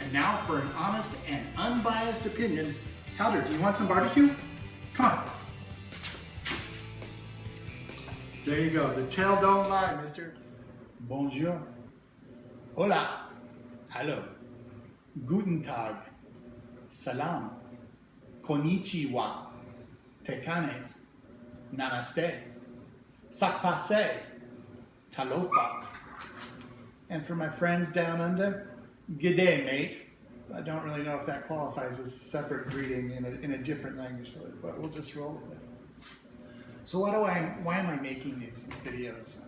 And now for an honest and unbiased opinion. Calder, do you want some barbecue? Come on. There you go. The tail don't lie, mister. Bonjour. Hola. Hello. Guten Tag. Salam. Konnichiwa. Tekanes. Namaste. Sakpase. Talofa. And for my friends down under, g'day, mate. I don't really know if that qualifies as separate greeting in a different language, but we'll just roll with it. So why am I making these videos?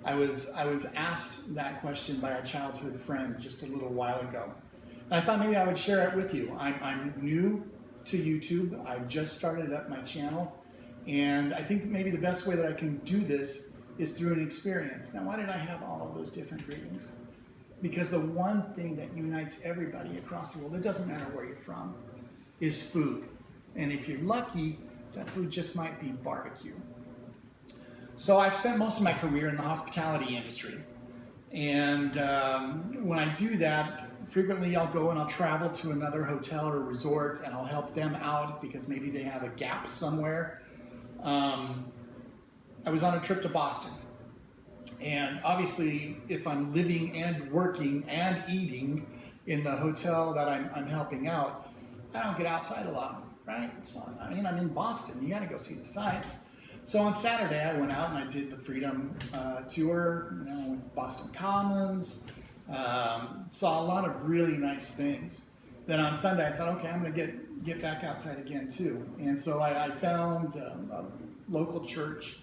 I was asked that question by a childhood friend just a little while ago. And I thought maybe I would share it with you. I'm new to YouTube. I've just started up my channel. And I think that maybe the best way that I can do this is through an experience. Now, why did I have all of those different greetings? Because the one thing that unites everybody across the world, it doesn't matter where you're from, is food. And if you're lucky, that food just might be barbecue. So I've spent most of my career in the hospitality industry. And when I do that, frequently I'll go and I'll travel to another hotel or resort and I'll help them out because maybe they have a gap somewhere. I was on a trip to Boston. And obviously, if I'm living and working and eating in the hotel that I'm helping out, I don't get outside a lot, right? So, I mean, I'm in Boston. You got to go see the sights. So on Saturday, I went out and I did the Freedom Tour, Boston Commons, saw a lot of really nice things. Then on Sunday, I thought, okay, I'm going to get back outside again too. And so I found a local church,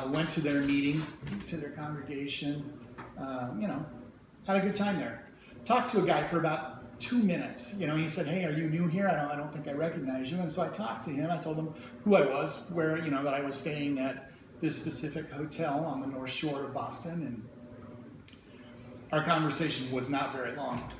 went to their meeting, to their congregation, had a good time there. Talked to a guy for about 2 minutes. He said, hey, are you new here? I don't think I recognize you. And so I talked to him. I told him who I was, where, that I was staying at this specific hotel on the North Shore of Boston. And our conversation was not very long.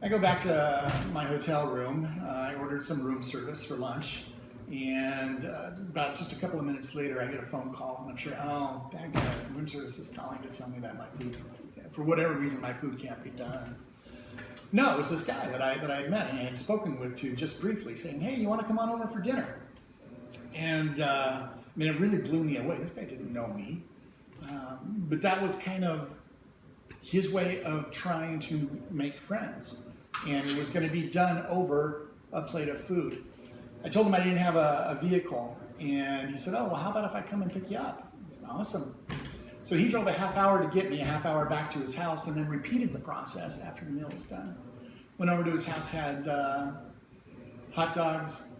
I go back to my hotel room. I ordered some room service for lunch. And about just a couple of minutes later, I get a phone call. And I'm sure, oh, that guy, room service is calling to tell me that my food, for whatever reason, my food can't be done. No, it was this guy that I had met and I had spoken with just briefly, saying, hey, you want to come on over for dinner? And it really blew me away. This guy didn't know me. But that was kind of his way of trying to make friends. And it was going to be done over a plate of food. I told him I didn't have a vehicle. And he said, oh, well, how about if I come and pick you up? I said, awesome. So he drove a half hour to get me, a half hour back to his house, and then repeated the process after the meal was done. Went over to his house, had hot dogs,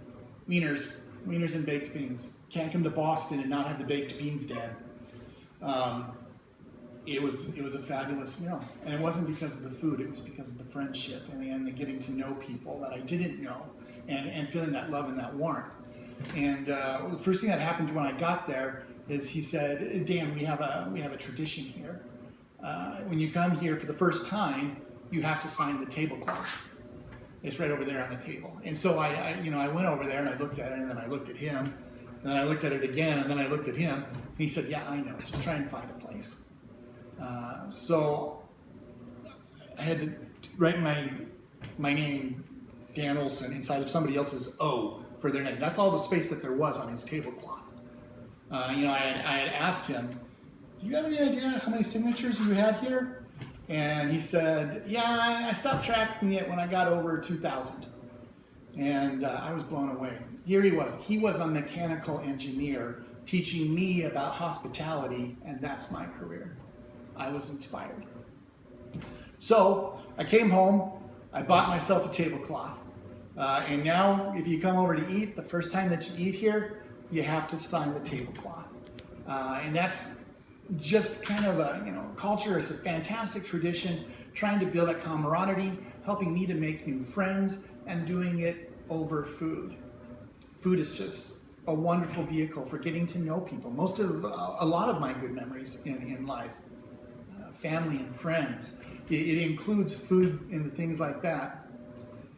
wieners and baked beans. Can't come to Boston and not have the baked beans, Dad. It was a fabulous meal. And it wasn't because of the food, it was because of the friendship and the getting to know people that I didn't know and feeling that love and that warmth. And the first thing that happened when I got there is he said, Dan, we have a tradition here. When you come here for the first time, you have to sign the tablecloth. It's right over there on the table. And so I went over there and I looked at it, and then I looked at him, and then I looked at it again, and then I looked at him, and he said, yeah, I know, just try and find a place. So I had to write my name, Dan Olson, inside of somebody else's O for their name. That's all the space that there was on his tablecloth. I had asked him, do you have any idea how many signatures you had here? And he said, yeah, I stopped tracking it when I got over 2,000. And I was blown away. Here he was. He was a mechanical engineer teaching me about hospitality, and that's my career. I was inspired. So I came home, I bought myself a tablecloth. And now if you come over to eat, the first time that you eat here, you have to sign the tablecloth. And that's just kind of a culture. It's a fantastic tradition, trying to build that camaraderie, helping me to make new friends, and doing it over food. Food is just a wonderful vehicle for getting to know people. A lot of my good memories in life, family and friends, it includes food and things like that.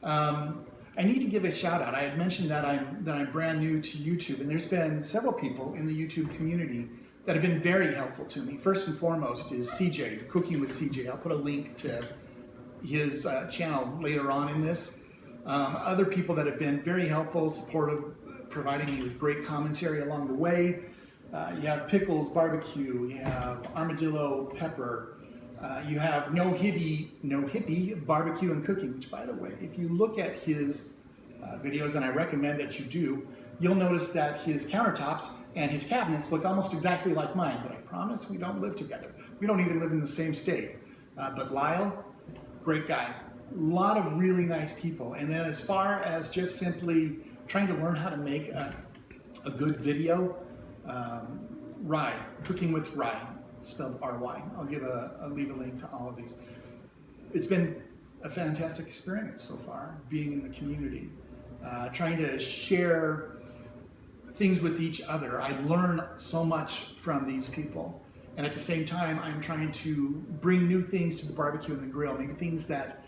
I need to give a shout out. I had mentioned that I'm brand new to YouTube, and there's been several people in the YouTube community that have been very helpful to me. First and foremost is CJ, Cooking with CJ. I'll put a link to his channel later on in this. Other people that have been very helpful, supportive, providing me with great commentary along the way. You have Pickles Barbecue, you have Armadillo Pepper, you have No Hippie Barbecue and Cooking, which, by the way, if you look at his videos, and I recommend that you do, you'll notice that his countertops and his cabinets look almost exactly like mine, but I promise we don't live together. We don't even live in the same state. But Lyle, great guy. A lot of really nice people. And then as far as just simply trying to learn how to make a good video, Rye, Cooking with Rye, spelled R-Y. I'll leave a link to all of these. It's been a fantastic experience so far, being in the community, trying to share things with each other. I learn so much from these people. And at the same time, I'm trying to bring new things to the barbecue and the grill, maybe things that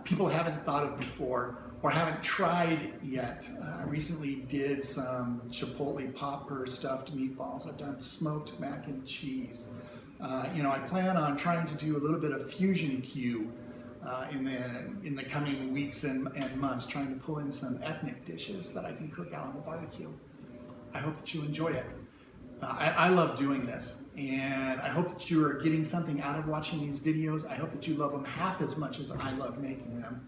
people haven't thought of before or haven't tried yet. I recently did some Chipotle popper stuffed meatballs. I've done smoked mac and cheese. I plan on trying to do a little bit of Fusion Q in the coming weeks and months, trying to pull in some ethnic dishes that I can cook out on the barbecue. I hope that you enjoy it. I love doing this, and I hope that you are getting something out of watching these videos. I hope that you love them half as much as I love making them.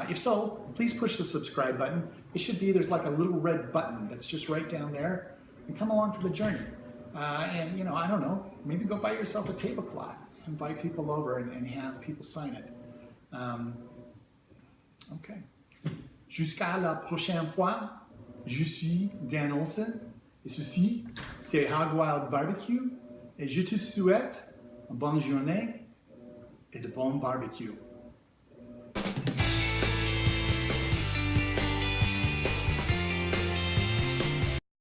If so, please push the subscribe button. It should be, there's like a little red button that's just right down there, and come along for the journey. And I don't know, maybe go buy yourself a tablecloth, invite people over and have people sign it. Okay. Jusqu'à la prochaine fois, je suis Dan Olson. Et ceci, c'est Hog Wild Barbecue, et je te souhaite une bonne journée et de bon barbecue.